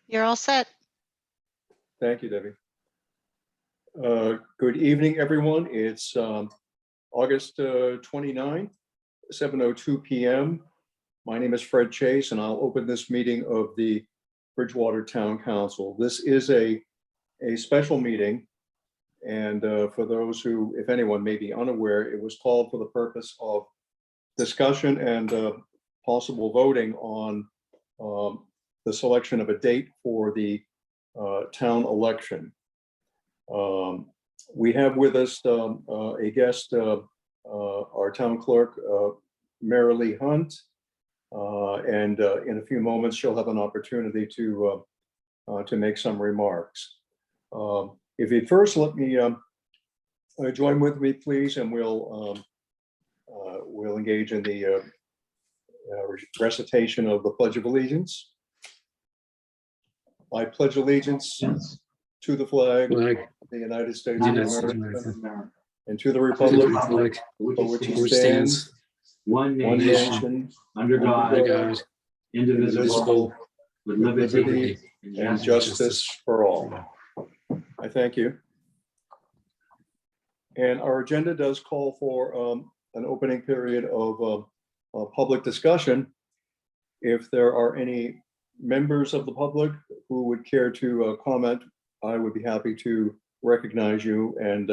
You're all set. Thank you, Debbie. Good evening, everyone. It's August 29th, 7:02 p.m. My name is Fred Chase, and I'll open this meeting of the Bridgewater Town Council. This is a special meeting, and for those who, if anyone, may be unaware, it was called for the purpose of discussion and possible voting on the selection of a date for the town election. We have with us a guest, our town clerk, Marilee Hunt, and in a few moments she'll have an opportunity to make some remarks. If you'd first let me join with me, please, and we'll engage in the recitation of the Pledge of Allegiance. I pledge allegiance to the flag of the United States of America and to the republic for which it stands, one nation, under God, indivisible, with liberty and justice for all. I thank you. And our agenda does call for an opening period of public discussion. If there are any members of the public who would care to comment, I would be happy to recognize you and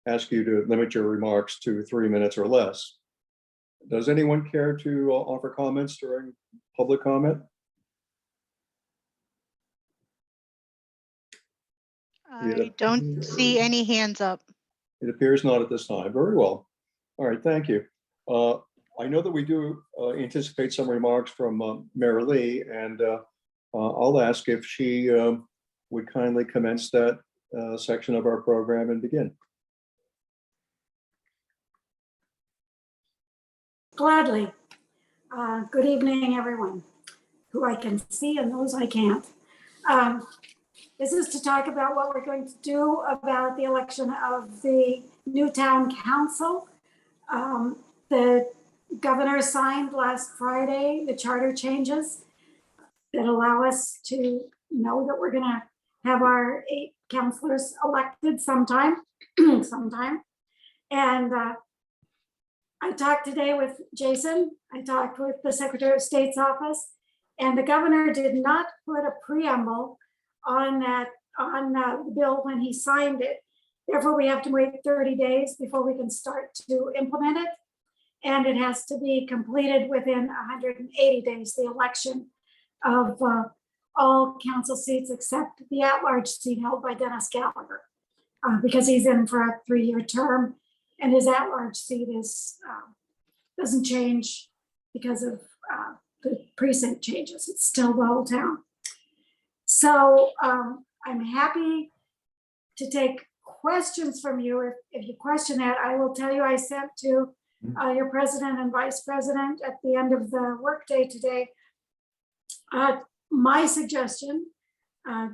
ask you to limit your remarks to 3 minutes or less. Does anyone care to offer comments during public comment? I don't see any hands up. It appears not at this time. Very well. All right, thank you. I know that we do anticipate some remarks from Marilee, and I'll ask if she would kindly commence that section of our program and begin. Gladly. Good evening, everyone, who I can see and those I can't. This is to talk about what we're going to do about the election of the new town council. The governor signed last Friday the charter changes that allow us to know that we're going to have our 8 councilors elected sometime. And I talked today with Jason. I talked with the Secretary of State's office, and the governor did not put a preamble on the bill when he signed it. Therefore, we have to wait 30 days before we can start to implement it. And it has to be completed within 180 days, the election of all council seats except the at-large seat held by Dennis Gallagher, because he's in for a 3-year term, and his at-large seat doesn't change because of the precinct changes. It's still the whole town. So I'm happy to take questions from you. If you question that, I will tell you I sent to your president and vice president at the end of the workday today my suggestion.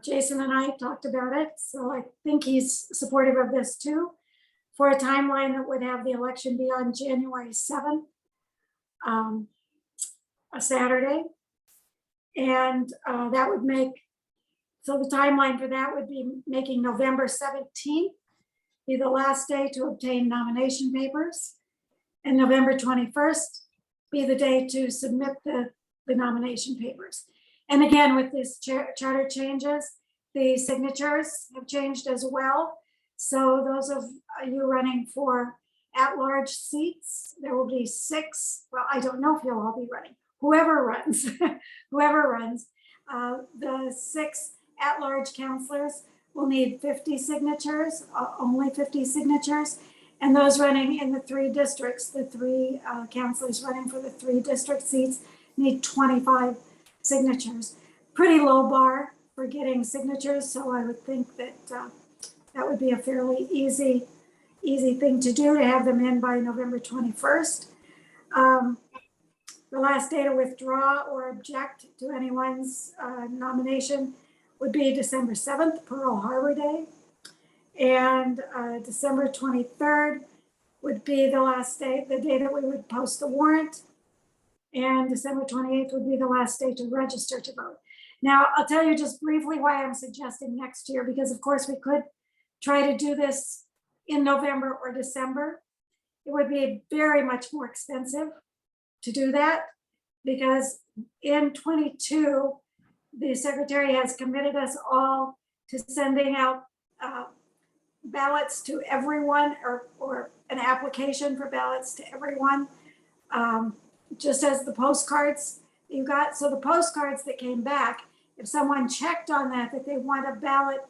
Jason and I talked about it, so I think he's supportive of this too, for a timeline that would have the election be on January 7th, a Saturday. And that would make, so the timeline for that would be making November 17th be the last day to obtain nomination papers, and November 21st be the day to submit the nomination papers. And again, with this charter changes, the signatures have changed as well. So those of you running for at-large seats, there will be 6. Well, I don't know if you'll all be running. Whoever runs, the 6 at-large councilors will need 50 signatures, only 50 signatures. And those running in the 3 districts, the 3 councilors running for the 3 district seats need 25 signatures. Pretty low bar for getting signatures, so I would think that that would be a fairly easy thing to do, to have them in by November 21st. The last day to withdraw or object to anyone's nomination would be December 7th, Pearl Harbor Day. And December 23rd would be the last day, the day that we would post the warrant. And December 28th would be the last day to register to vote. Now, I'll tell you just briefly why I'm suggesting next year, because of course we could try to do this in November or December. It would be very much more expensive to do that because in 22, the secretary has committed us all to sending out ballots to everyone or an application for ballots to everyone, just as the postcards you got. So the postcards that came back, if someone checked on that they want a ballot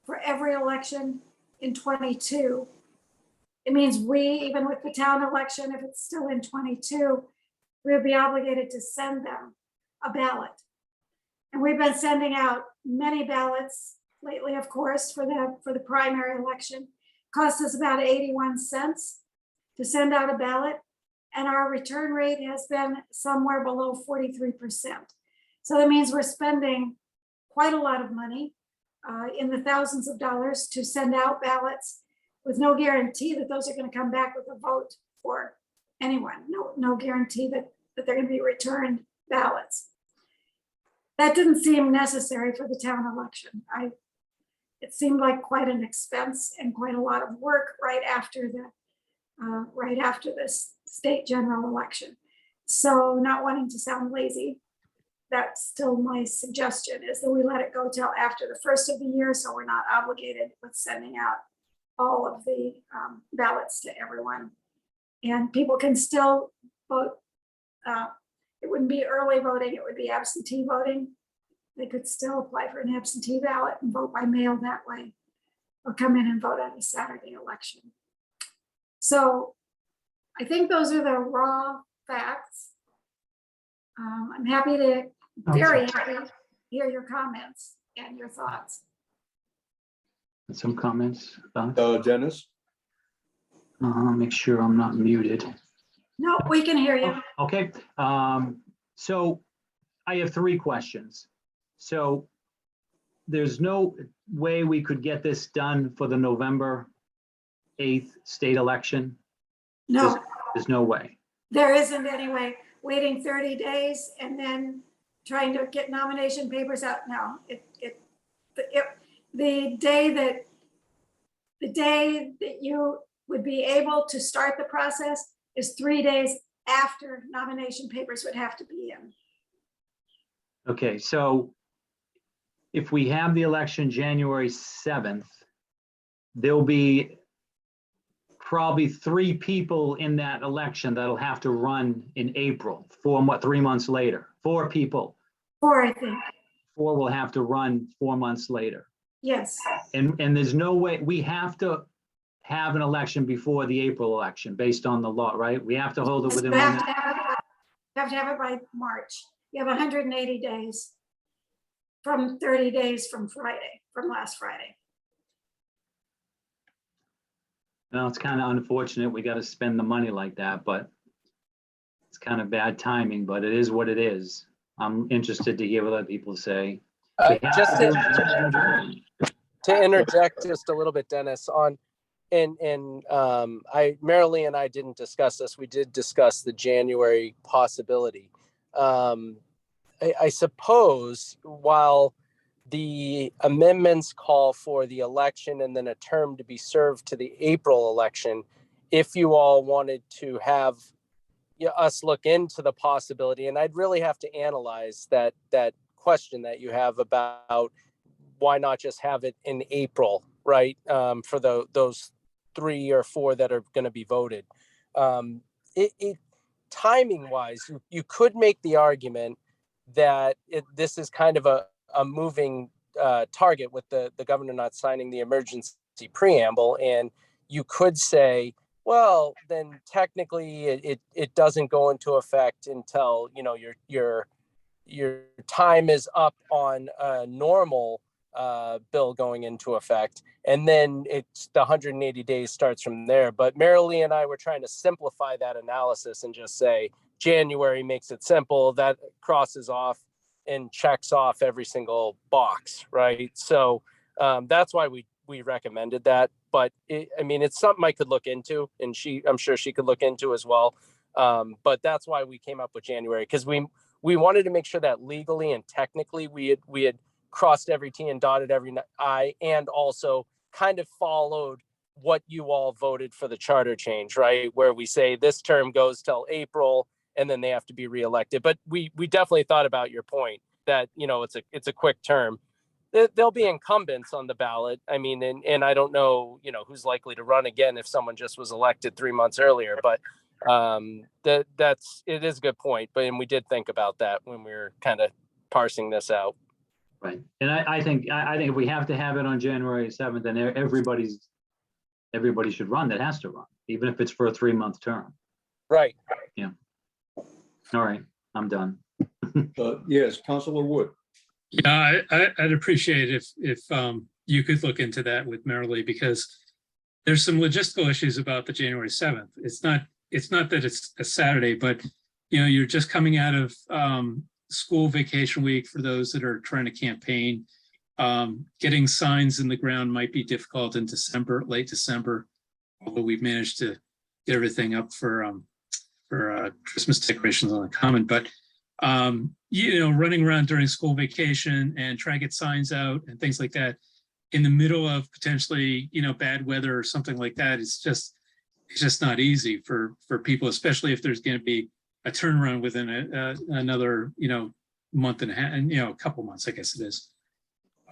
for every election in 22, it means we, even with the town election, if it's still in 22, we would be obligated to send them a ballot. And we've been sending out many ballots lately, of course, for the primary election. Cost us about 81 cents to send out a ballot. And our return rate has been somewhere below 43%. So that means we're spending quite a lot of money in the thousands of dollars to send out ballots with no guarantee that those are going to come back with a vote for anyone. No guarantee that they're going to be returned ballots. That didn't seem necessary for the town election. It seemed like quite an expense and quite a lot of work right after this state general election. So, not wanting to sound lazy, that's still my suggestion, is that we let it go till after the first of the year, so we're not obligated with sending out all of the ballots to everyone. And people can still vote. It wouldn't be early voting, it would be absentee voting. They could still apply for an absentee ballot and vote by mail that way, or come in and vote on a Saturday election. So I think those are the raw facts. I'm very happy to hear your comments and your thoughts. Some comments, Dennis? make sure I'm not muted. No, we can hear you. Okay, so I have 3 questions. So there's no way we could get this done for the November 8th state election? No, There's no way. there isn't any way. Waiting 30 days and then trying to get nomination papers out. No, the day that you would be able to start the process is 3 days after nomination papers would have to be in. Okay, so if we have the election January 7th, there'll be probably 3 people in that election that'll have to run in April, 3 months later. 4 people. 4, I think. 4 will have to run 4 months later. Yes. And there's no way, we have to have an election before the April election based on the law, right? We have to hold it within You 1 have month. to have it by March. You have 180 days from 30 days from last Friday. Well, it's kind of unfortunate. We got to spend the money like that, but it's kind of bad timing, but it is what it is. I'm interested to hear what other people say. Just to interject just a little bit, Dennis, Marilee and I didn't discuss this. We did discuss the January possibility. I suppose while the amendments call for the election and then a term to be served to the April election, if you all wanted to have us look into the possibility, and I'd really have to analyze that question that you have about why not just have it in April, right? For those 3 or 4 that are going to be voted. Timing wise, you could make the argument that this is kind of a moving target with the governor not signing the emergency preamble. And you could say, well, then technically it doesn't go into effect until, your time is up on a normal bill going into effect. And then it's the 180 days starts from there. But Marilee and I were trying to simplify that analysis and just say January makes it simple. That crosses off and checks off every single box, right? So that's why we recommended that. But it's something I could look into, and I'm sure she could look into as well. But that's why we came up with January, because we we wanted to make sure that legally and technically we had crossed every T and dotted every I, and also kind of followed what you all voted for the charter change, right? Where we say this term goes till April and then they have to be reelected. But we definitely thought about your point that, you know, it's a quick term. There'll be incumbents on the ballot. I mean, and I don't know, you know, who's likely to run again if someone just was elected 3 months earlier, but it is a good point. But and we did think about that when we were kind of parsing this out. Right. And I think if we have to have it on January 7th, then everybody should run that has to run, even if it's for a 3-month term. Right. Yeah. All right, I'm done. Yes, Councilor Wood. Yeah, I'd appreciate it if you could look into that with Marilee, because there's some logistical issues about the January 7th. It's not that it's a Saturday, but you know, you're just coming out of school vacation week for those that are trying to campaign. Getting signs in the ground might be difficult in December, late December, although we've managed to get everything up for Christmas decorations on the common. But you know, running around during school vacation and trying to get signs out and things like that in the middle of potentially, you know, bad weather or something like that, it's just not easy for people, especially if there's going to be a turnaround within another, you know, month and a half, and you know, a couple months, I guess it is.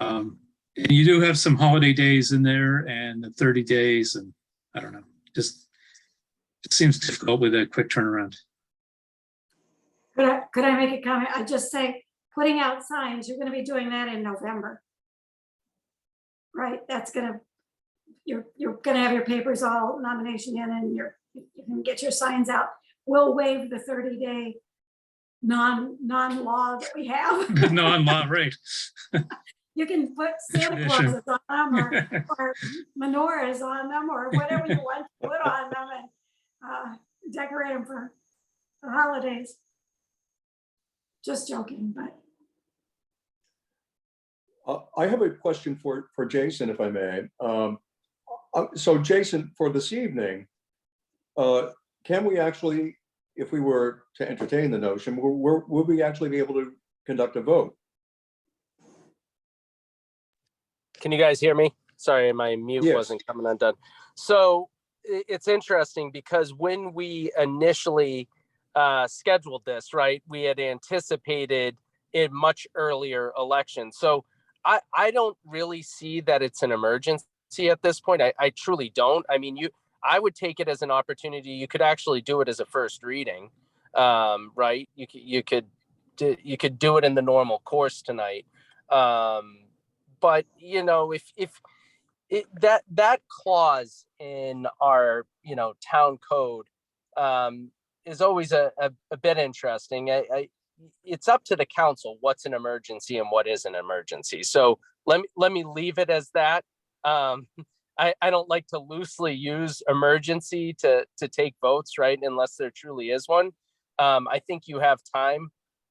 And you do have some holiday days in there and the 30 days, and I don't know, just it seems difficult with a quick turnaround. Could I make a comment? I just say, putting out signs, you're gonna be doing that in November. Right, you're gonna have your papers all nomination in, and you can get your signs out. We'll waive the 30-day non-law that we have. Non-law, right. You can put Santa Clauses on them or menorahs on them or whatever you want to put on them, and decorate them for the holidays. Just joking, but. I have a question for Jason, if I may. So Jason, for this evening, can we actually, if we were to entertain the notion, will we actually be able to conduct a vote? Can you guys hear me? Sorry, my mute Yes. wasn't coming undone. So it's interesting because when we initially scheduled this, right, we had anticipated a much earlier election. So I don't really see that it's an emergency at this point. I truly don't. I mean, I would take it as an opportunity. You could actually do it as a first reading, right? You could do it in the normal course tonight. But you know, if that clause in our, you know, town code is always a bit interesting. It's up to the council what's an emergency and what is an emergency. So let me leave it as that. I don't like to loosely use emergency to take votes, right? Unless there truly is one. I think you have time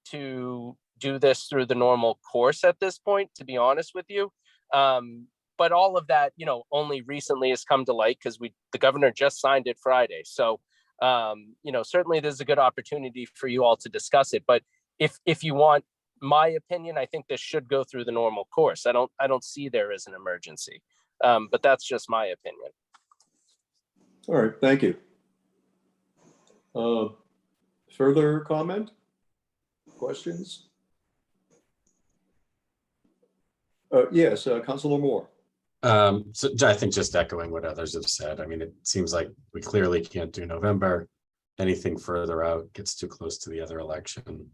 to do this through the normal course at this point, to be honest with you. But all of that, you know, only recently has come to light because the governor just signed it Friday. So, you know, certainly there's a good opportunity for you all to discuss it. But if you want my opinion, I think this should go through the normal course. I don't see there as an emergency, but that's just my opinion. All right, thank you. Further comment? Questions? Yes, Councilor Moore. So I think just echoing what others have said. I mean, it seems like we clearly can't do November. Anything further out gets too close to the other election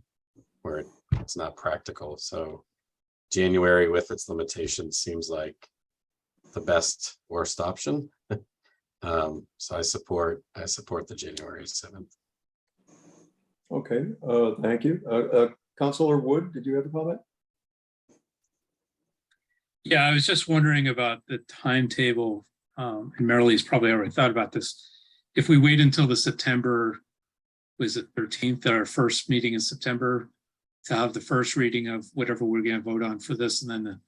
where it's not practical. So January with its limitations seems like the best worst option. So I support the January 7th. Okay, thank you. Councilor Wood, did you have a comment? Yeah, I was just wondering about the timetable, and Marilee's probably already thought about this. If we wait until the September, was it 13th, our first meeting in September, to have the first reading of whatever we're going to vote on for this, and then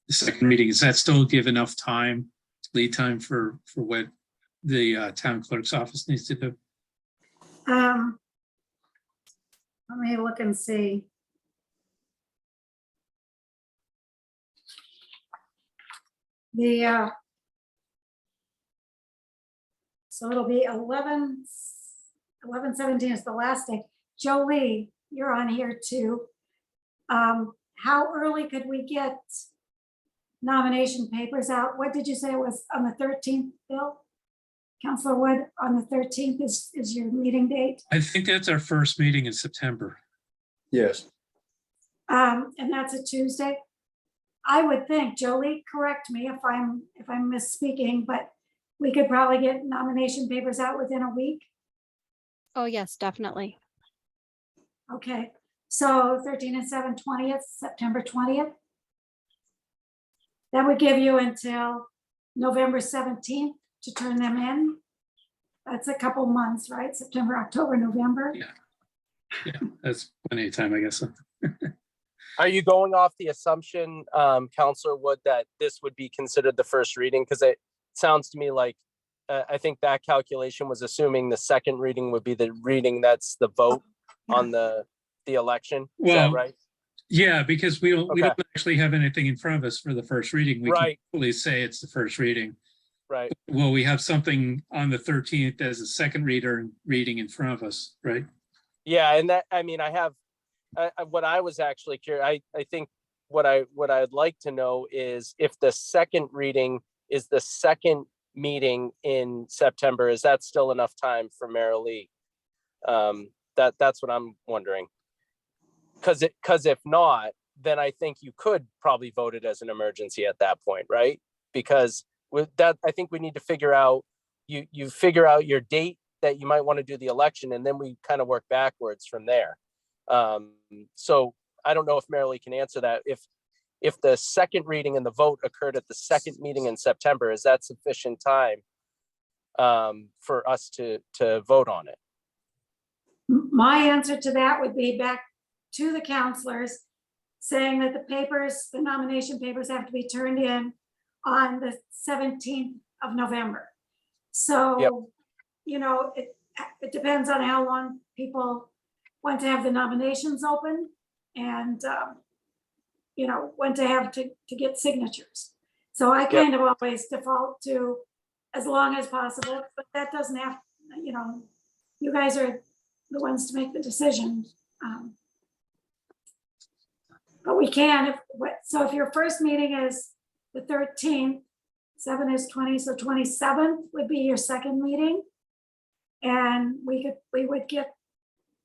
the second reading, does that still give enough time, lead time for what the town clerk's office needs to do? Let me look and see. The, so it'll be 11/17 is the last day. Jolie, you're on here too. How early could we get nomination papers out? What did you say it was on the 13th, Bill? Counselor Wood, on the 13th is your meeting date. I think that's our first meeting in September. Yes, And that's a Tuesday. I would think, Jolie, correct me if I'm misspeaking, but we could probably get nomination papers out within a week. Oh, yes, definitely. Okay, so 13 and 7, 20th, September 20th. That would give you until November 17th to turn them in. That's a couple months, right? September, October, November. Yeah, that's plenty of time, I guess. Are you going off the assumption, Counselor Wood, that this would be considered the first reading? Because it sounds to me like, I think that calculation was assuming the second reading would be the reading that's the vote on the election. Is that Well, right? Yeah, because we don't Okay. actually have anything in front of us for the first reading. We can Right. fully say it's the first reading. Right. Well, we have something on the 13th as a second reading in front of us, right? Yeah, and that, I mean, what I was actually curious, I think what I'd like to know is if the second reading is the second meeting in September, is that still enough time for Marilee? That's what I'm wondering. Because if not, then I think you could probably vote it as an emergency at that point, right? Because with that, I think we need to figure out, you figure out your date that you might want to do the election, and then we kind of work backwards from there. So I don't know if Marilee can answer that. If the second reading and the vote occurred at the second meeting in September, is that sufficient time for us to vote on it? My answer to that would be back to the counselors saying that the nomination papers have to be turned in on the 17th of November. So, Yep. you know, it depends on how long people want to have the nominations open and, you know, when to have to get signatures. So I kind of always default to as long as possible, but that doesn't have, you know, you guys are the ones to make the decision. But we can, if your first meeting is the 13th, 7 is 20, so 27th would be your second meeting. And we would get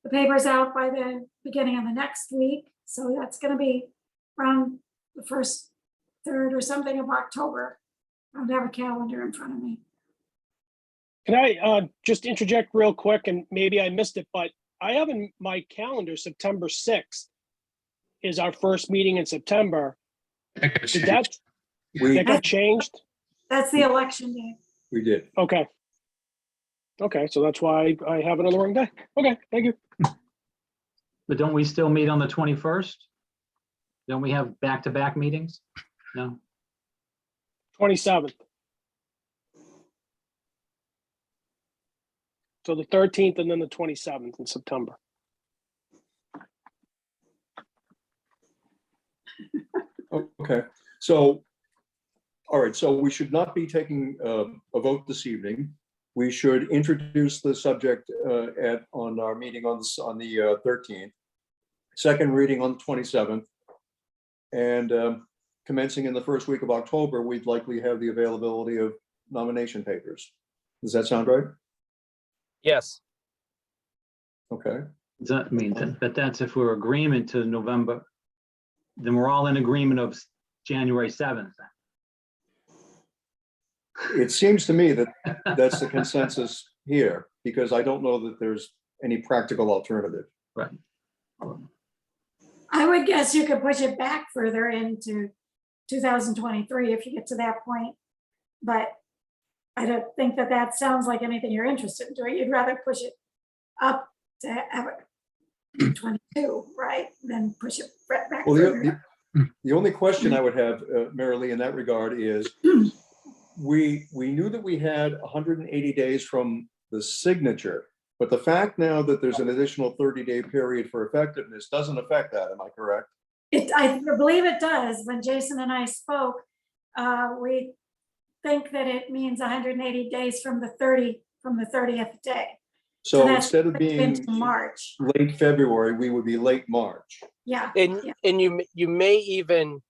the papers out by the beginning of the next week. So that's gonna be around the first, third or something of October. I don't have a calendar in front of me. Can I just interject real quick, and maybe I missed it, but I have in my calendar September 6th is our first meeting in September. Did that got changed? That's the election day. we did. Okay. Okay, so that's why I have it on the wrong day. Okay, thank you. But don't we still meet on the 21st? Don't we have back-to-back meetings? No? 27th. So the 13th and then the 27th in September. Okay, so, all right, so we should not be taking a vote this evening. We should introduce the subject on our meeting on the 13th, second reading on the 27th. And commencing in the first week of October, we'd likely have the availability of nomination papers. Does that sound right? Yes. Okay, Does that mean that, but that's if we're agreement to November, then we're all in agreement of January 7th. it seems to me that that's the consensus here, because I don't know that there's any practical alternative. Right. I would guess you could push it back further into 2023 if you get to that point. But I don't think that sounds like anything you're interested in doing. You'd rather push it up to have it 22, right? Than push it back Well, further. the only question I would have, Marilee, in that regard is, we knew that we had 180 days from the signature, but the fact now that there's an additional 30-day period for effectiveness doesn't affect that, am I correct? I believe it does. When Jason and I spoke, We think that it means 180 days from the 30th day. So that's instead of being into March. late February, we would be late March. Yeah. And yeah. and you may even,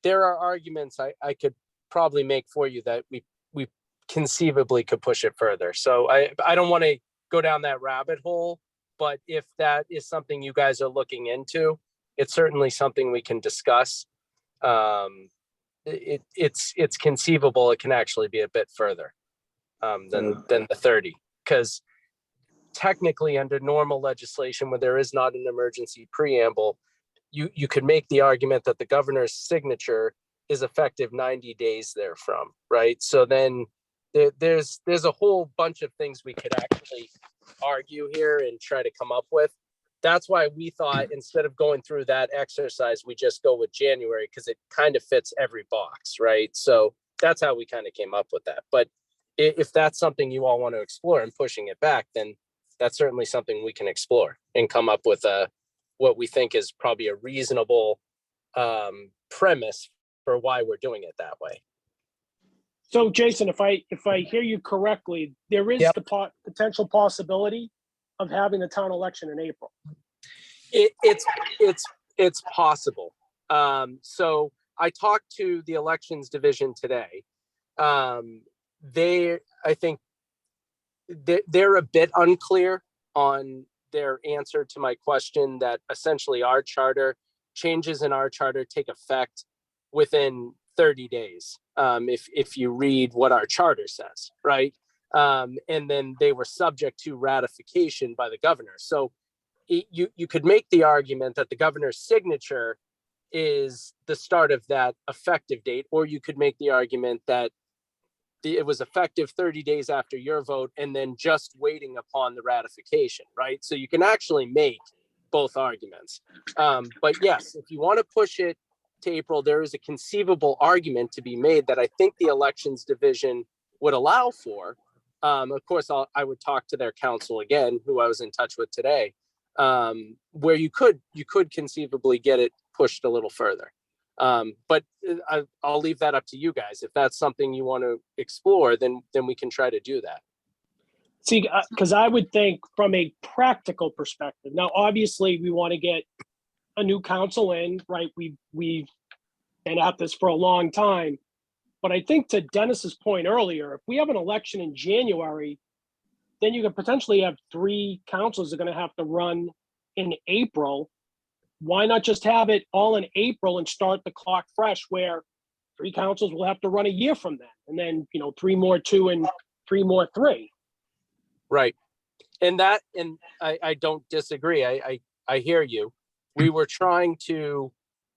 there are arguments I could probably make for you that we conceivably could push it further. So I don't want to go down that rabbit hole, but if that is something you guys are looking into, it's certainly something we can discuss. It's conceivable it can actually be a bit further than the 30, because technically under normal legislation where there is not an emergency preamble, you could make the argument that the governor's signature is effective 90 days therefrom, right? So then there's a whole bunch of things we could actually argue here and try to come up with. That's why we thought instead of going through that exercise, we just go with January because it kind of fits every box, right? So that's how we kind of came up with that. But if that's something you all want to explore and pushing it back, then that's certainly something we can explore and come up with what we think is probably a reasonable premise for why we're doing it that way. So Jason, if I hear you correctly, there is Yep. the potential possibility of having the town election in April. It's possible. So I talked to the elections division today. I think they're a bit unclear on their answer to my question that essentially our charter, changes in our charter take effect within 30 days. If you read what our charter says, right? And then they were subject to ratification by the governor. So you could make the argument that the governor's signature is the start of that effective date, or you could make the argument that it was effective 30 days after your vote and then just waiting upon the ratification, right? So you can actually make both arguments. But yes, if you want to push it to April, there is a conceivable argument to be made that I think the elections division would allow for. Of course, I would talk to their counsel again, who I was in touch with today, where you could conceivably get it pushed a little further. But I'll leave that up to you guys. If that's something you want to explore, then we can try to do that. See, because I would think from a practical perspective, now obviously we want to get a new council in, right? We've been at this for a long time. But I think to Dennis's point earlier, if we have an election in January, then you could potentially have 3 councils that are going to have to run in April. Why not just have it all in April and start the clock fresh, where 3 councils will have to run a year from then, and then 3 more 2 and 3 more 3. Right. And I don't disagree. I hear you. We were trying to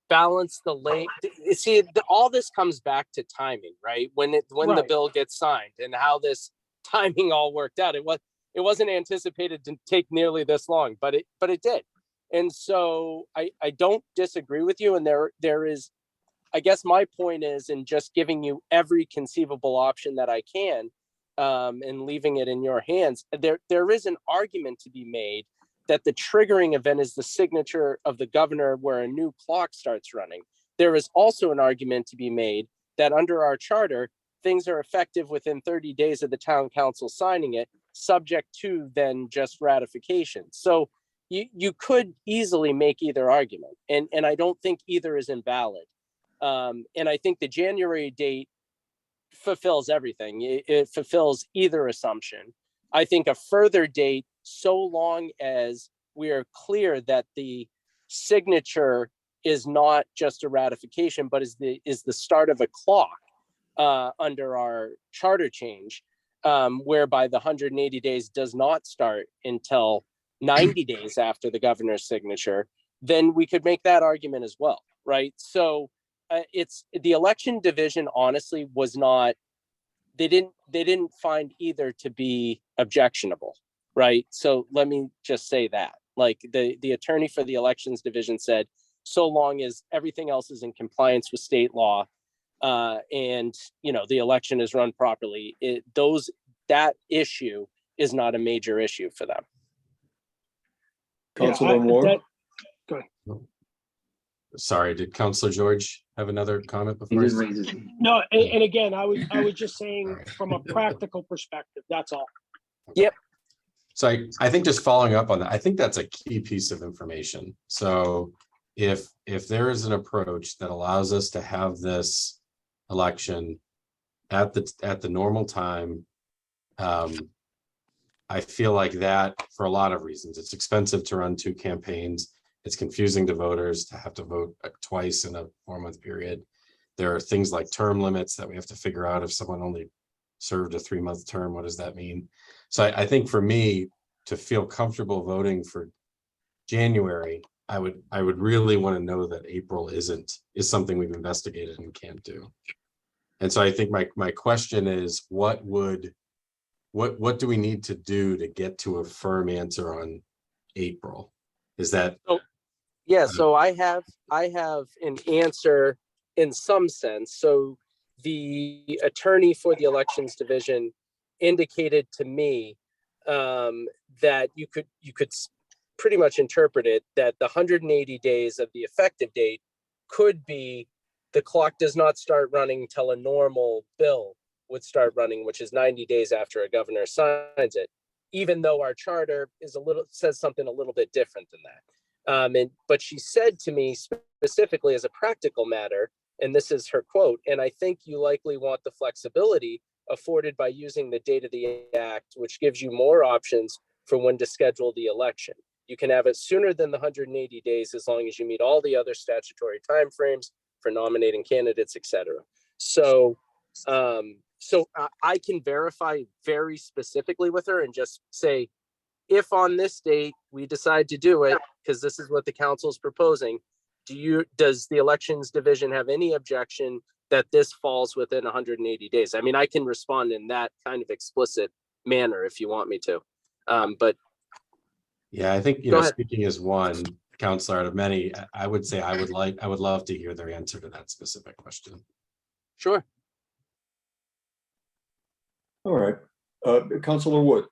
balance the lane. See, all this comes back to timing, right? When the Right. bill gets signed and how this timing all worked out. It wasn't anticipated to take nearly this long, but it did. And so I don't disagree with you. And there is, I guess my point is in just giving you every conceivable option that I can, and leaving it in your hands. There is an argument to be made that the triggering event is the signature of the governor where a new clock starts running. There is also an argument to be made that under our charter, things are effective within 30 days of the town council signing it, subject to then just ratification. So you could easily make either argument, and I don't think either is invalid. And I think the January date fulfills everything. It fulfills either assumption. I think a further date, so long as we are clear that the signature is not just a ratification, but is the start of a clock under our charter change, whereby the 180 days does not start until 90 days after the governor's signature, then we could make that argument as well, right? So it's the election division honestly was not, they didn't find either to be objectionable, right? So let me just say that, like the attorney for the elections division said, so long as everything else is in compliance with state law, and the election is run properly, that issue is not a major issue for them. Councilor Moore? Go sorry, did Counselor George have another comment He before? didn't raise his. No, and again, I was just saying from a practical perspective, that's all. So I think just following up on that, I think that's a key piece of information. So if there is an approach that allows us to have this election at the normal time, I feel like that for a lot of reasons. It's expensive to run 2 campaigns. It's confusing to voters to have to vote twice in a 4-month period. There are things like term limits that we have to figure out. If someone only served a 3-month term, what does that mean? So I think for me to feel comfortable voting for January, I would really want to know that April is something we've investigated and can't do. And so I think my question is, what do we need to do to get to a firm answer on April? Is that? Yeah, so I have an answer in some sense. So the attorney for the elections division indicated to me that you could pretty much interpret it that the 180 days of the effective date could be the clock does not start running till a normal bill would start running, which is 90 days after a governor signs it, even though our charter says something a little bit different than that. But she said to me specifically as a practical matter, and this is her quote, and I think you likely want the flexibility afforded by using the date of the act, which gives you more options for when to schedule the election. You can have it sooner than the 180 days as long as you meet all the other statutory timeframes for nominating candidates, et cetera. So I can verify very specifically with her and just say, if on this date we decide to do it, because this is what the council is proposing, does the elections division have any objection that this falls within 180 days? I mean, I can respond in that kind of explicit manner if you want me to. But yeah, I think, speaking as one counselor out of many, I would say I would love to hear their answer to that specific question. Sure. All right. Counselor Wood.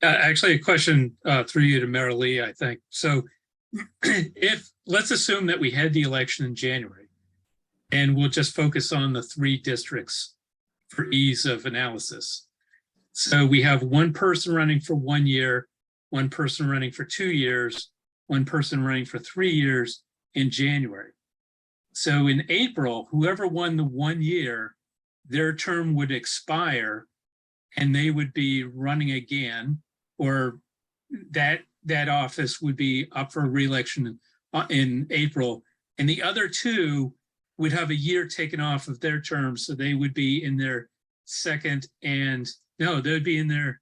Actually, a question through you to Marilee, I think. So let's assume that we had the election in January and we'll just focus on the 3 districts for ease of analysis. So we have one person running for 1 year, one person running for 2 years, one person running for 3 years in January. So in April, whoever won the 1 year, their term would expire and they would be running again, or that office would be up for re-election in April. And the other 2 would have a year taken off of their terms. So they would be in their second and no, they would be in their,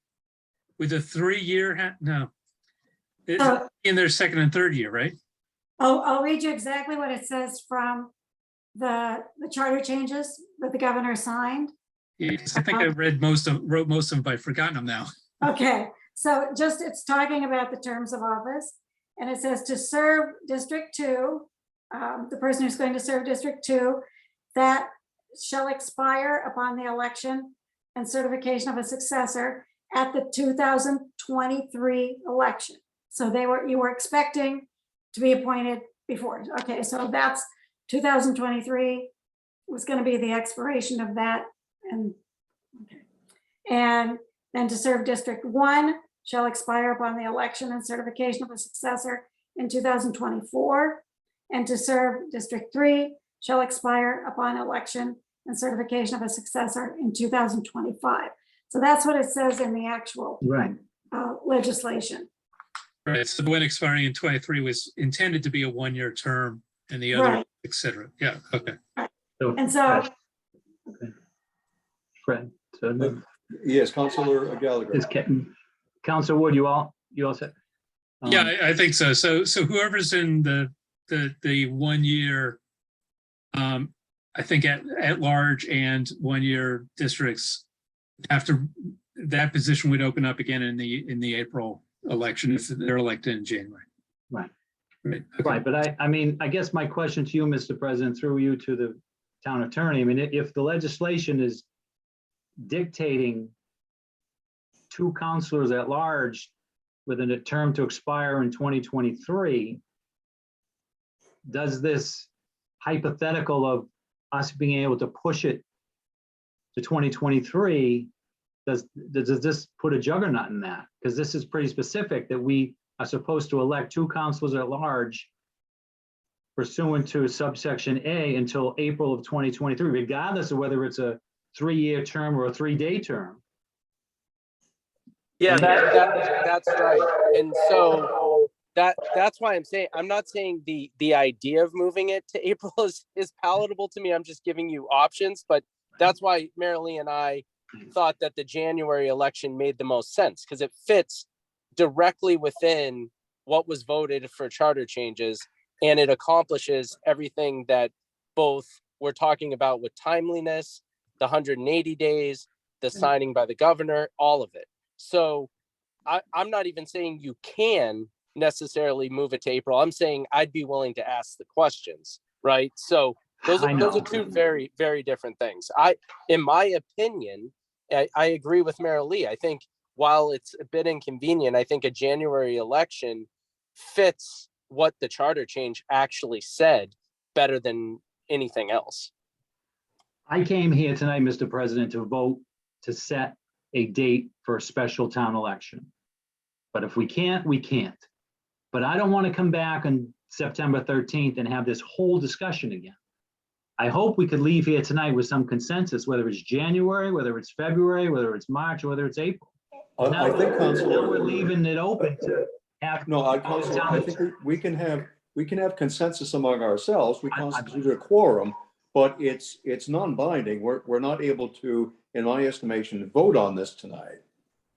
with a 3-year, no. In their second and third year, right? I'll read you exactly what it says from the charter changes that the governor signed. Yeah, I think I wrote most of them, but I've forgotten them now. Okay, so it's talking about the terms of office, and it says to serve District 2, the person who's going to serve District 2, that shall expire upon the election and certification of a successor at the 2023 election. So you were expecting to be appointed before. Okay, so that's 2023 was going to be the expiration of that. And then to serve District 1 shall expire upon the election and certification of a successor in 2024. And to serve District 3 shall expire upon election and certification of a successor in 2025. So that's what it says in the actual legislation. Right, so the one expiring in 23 was intended to be a 1-year term and the other, et cetera. Yeah, okay. And so, Fred, so Yes, Counselor Gallagher. Counselor Wood, you all set? Yeah, I think so. So whoever's in the 1 year, I think at large and 1 year districts, after that position would open up again in the April election if they're elected in January. Right. Right. Okay. Right, but I mean, I guess my question to you, Mr. President, through you to the town attorney, I mean, if the legislation is dictating 2 counselors at large with a term to expire in 2023, does this hypothetical of us being able to push it to 2023, does this put a juggernaut in that? Because this is pretty specific that we are supposed to elect 2 councilors at large pursuant to subsection A until April of 2023, regardless of whether it's a 3-year term or a 3-day term. Yeah, that's right. And so that's why I'm saying, I'm not saying the idea of moving it to April is palatable to me. I'm just giving you options, but that's why Marilee and I thought that the January election made the most sense, because it fits directly within what was voted for charter changes, and it accomplishes everything that both we're talking about with timeliness, the 180 days, the signing by the governor, all of it. So I'm not even saying you can necessarily move it to April. I'm saying I'd be willing to ask the questions, right? So those are 2 very, very different things. In my opinion, I agree with Marilee. I think while it's a bit inconvenient, I think a January election fits what the charter change actually said better than anything else. I came here tonight, Mr. President, to vote to set a date for a special town election. But if we can't, we can't. But I don't want to come back on September 13th and have this whole discussion again. I hope we could leave here tonight with some consensus, whether it's January, whether it's February, whether it's March, or whether it's April. I think, Now Councilor. we're leaving it open to have. No, Councilor, I think we can have consensus among ourselves. We constitute a quorum, but it's non-binding. We're not able to, in my estimation, vote on this tonight.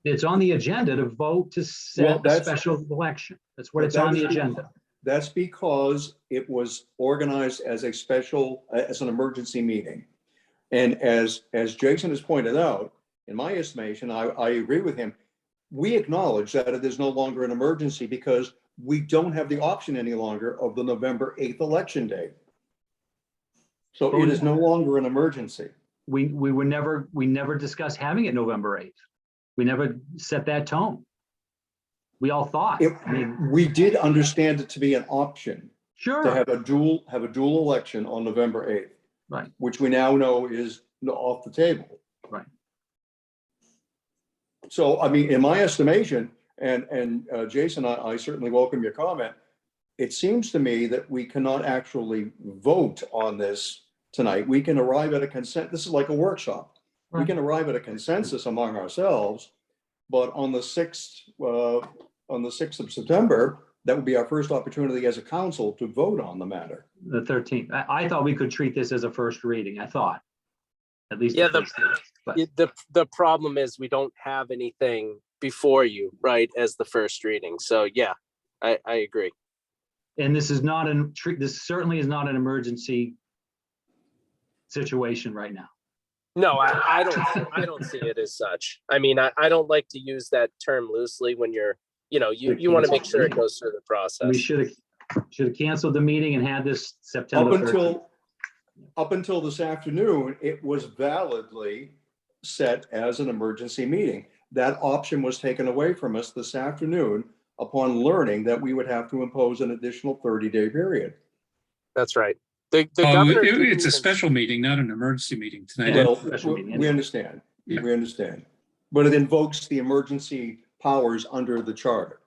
It's on the agenda to vote to set a special election. That's what it's on the agenda. That's because it was organized as as an emergency meeting. And as Jason has pointed out, in my estimation, I agree with him. We acknowledge that it is no longer an emergency because we don't have the option any longer of the November 8th election day. So it is no longer an emergency. We never discussed having it November 8th. We never set that tone. We all thought. We did understand it to be an option Sure. to have a dual election on November 8th. Right. Which we now know is off the table. Right. So, I mean, in my estimation, and Jason, I certainly welcome your comment. It seems to me that we cannot actually vote on this tonight. We can arrive at a consent. This is like a workshop. Right. We can arrive at a consensus among ourselves, but on the 6th of September, that would be our first opportunity as a council to vote on the matter. The 13th. I thought we could treat this as a first reading. I thought, at least. Yeah, the first reading. But the problem is we don't have anything before you, right, as the first reading. So yeah, I agree. And this is not this certainly is not an emergency situation right now. No, I don't see it as such. I mean, I don't like to use that term loosely when you're, you want to make sure it goes through the process. We should have canceled the meeting and had this September 13th. Up until this afternoon, it was validly set as an emergency meeting. That option was taken away from us this afternoon upon learning that we would have to impose an additional 30-day period. That's right. The governor it's a special meeting, not an emergency meeting tonight. Yeah. Well, we understand. Yeah. We understand. But it invokes the emergency powers under the charter.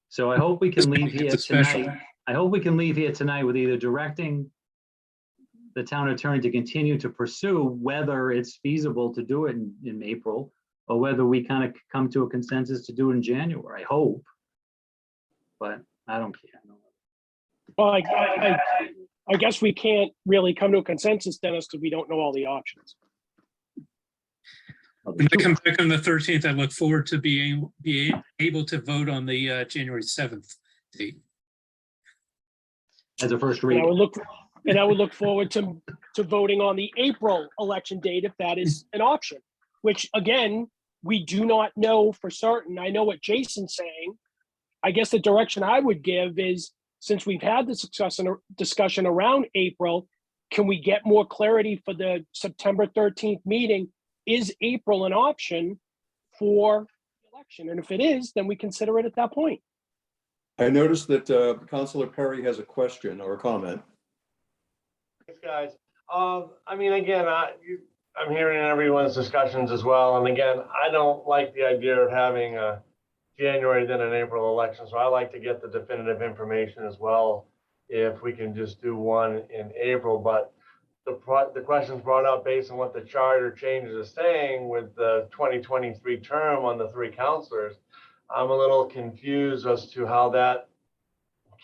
So I hope we can leave here It's a special. tonight. I hope we can leave here tonight with either directing the town attorney to continue to pursue whether it's feasible to do it in April, or whether we kind of come to a consensus to do it in January. I hope, but I don't care. Well, I guess we can't really come to a consensus, Dennis, because we don't know all the options. When I come back on the 13th, I look forward to being able to vote on the January 7th date. As a first And I reading. would look forward to voting on the April election date if that is an option, which again, we do not know for certain. I know what Jason's saying. I guess the direction I would give is, since we've had the discussion around April, can we get more clarity for the September 13th meeting? Is April an option for the election? And if it is, then we consider it at that point. I noticed that Councilor Perry has a question or a comment. Thanks, guys. I mean, again, I'm hearing everyone's discussions as well. And again, I don't like the idea of having a January, then an April election. So I like to get the definitive information as well, if we can just do one in April. But the questions brought up based on what the charter changes are saying with the 2023 term on the 3 counselors, I'm a little confused as to how that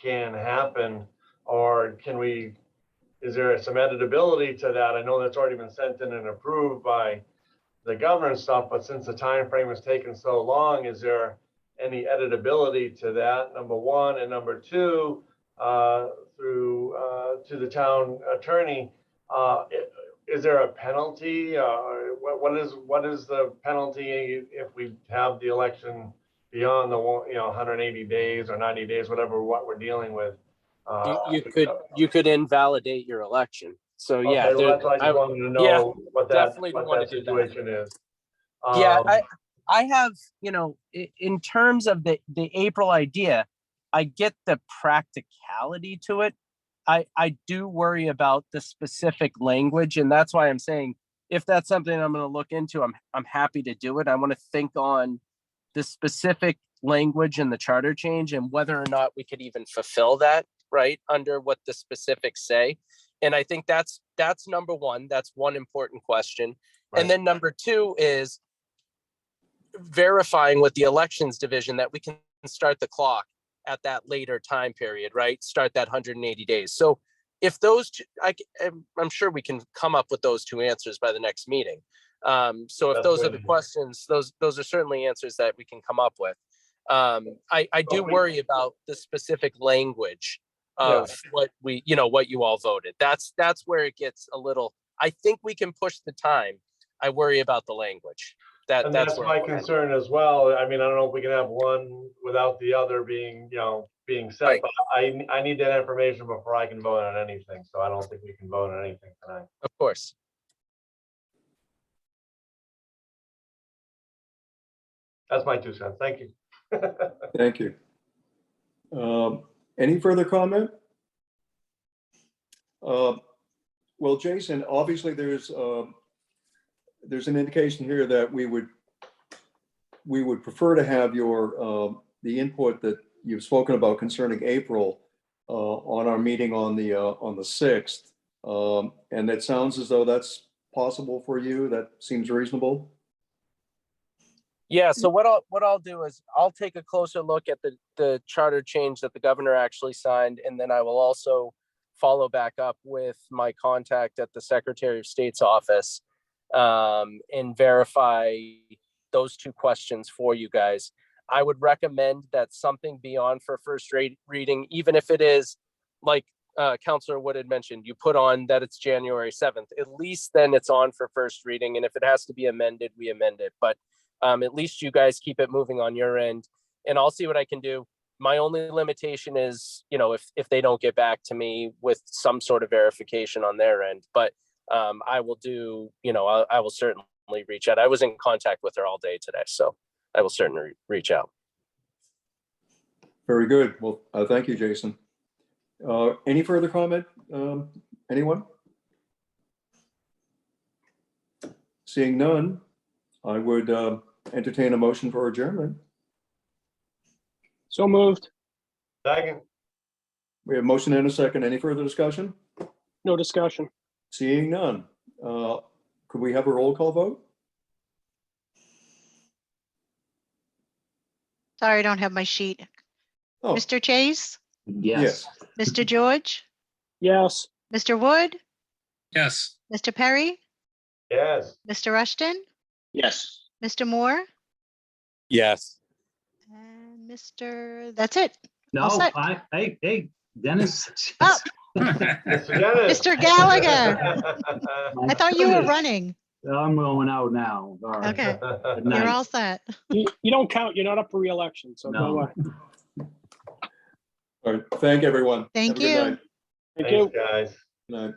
can happen, or is there some editability to that? I know that's already been sent in and approved by the governor and stuff, but since the time frame has taken so long, is there any editability to that? Number one, and number two, through to the town attorney, is there a penalty? What is the penalty if we have the election beyond the 180 days or 90 days, what we're dealing with? You could invalidate your election. So yeah, Okay, well, that's why I just wanted to know what that definitely don't want to do that. situation is. Yeah, I have, in terms of the April idea, I get the practicality to it. I do worry about the specific language, and that's why I'm saying if that's something I'm going to look into, I'm happy to do it. I want to think on the specific language in the charter change and whether or not we could even fulfill that, right, under what the specifics say. And I think that's number one. That's one important question. Right. And then number two is verifying with the elections division that we can start the clock at that later time period, right? Start that 180 days. So if those two, I'm sure we can come up with those 2 answers by the next meeting. So if those are the questions, those are certainly answers that we can come up with. I do worry about the specific language of what what you all voted. That's where it gets a little, I think we can push the time. I worry about the language. That's my concern as well. I mean, I don't know if we can have one without the other being set, right. But I need that information before I can vote on anything. So I don't think we can vote on anything tonight. Of course. That's my 2 cents. Thank you. Thank you. Any further comment? Well, Jason, obviously there's an indication here that we would prefer to have your the input that you've spoken about concerning April on our meeting on the 6th, and it sounds as though that's possible for you. That seems reasonable. Yeah. So what I'll do is I'll take a closer look at the charter change that the governor actually signed, and then I will also follow back up with my contact at the Secretary of State's office and verify those 2 questions for you guys. I would recommend that something be on for first reading, even if it is like Councilor Wood had mentioned, you put on that it's January 7th, at least then it's on for first reading. And if it has to be amended, we amend it. But at least you guys keep it moving on your end, and I'll see what I can do. My only limitation is, if they don't get back to me with some sort of verification on their end, but I will do, I will certainly reach out. I was in contact with her all day today, so I will certainly reach out. Very good. Well, thank you, Jason. Any further comment? Anyone? Seeing none, I would entertain a motion for adjournment. So moved. Second. We have motion and a second. Any further discussion? No discussion. Seeing none. Could we have a roll call vote? Sorry, I don't have my sheet. Oh, Mr. Chase, Yes. Mr. George, Yes. Mr. Wood, Yes. Mr. Perry, Yes. Mr. Rushton, Yes. Mr. Moore, Yes. and that's it. No, All set. hey, Dennis. Oh. Mr. Dennis. Mr. Gallagher, I thought you were running. I'm going out now. All right. Okay, Good you're night. all set. You don't count. You're not up for re-election, so No. go away. all right. Thank everyone. Thank Have a good you. night. Thank you. Thanks, guys. Good night.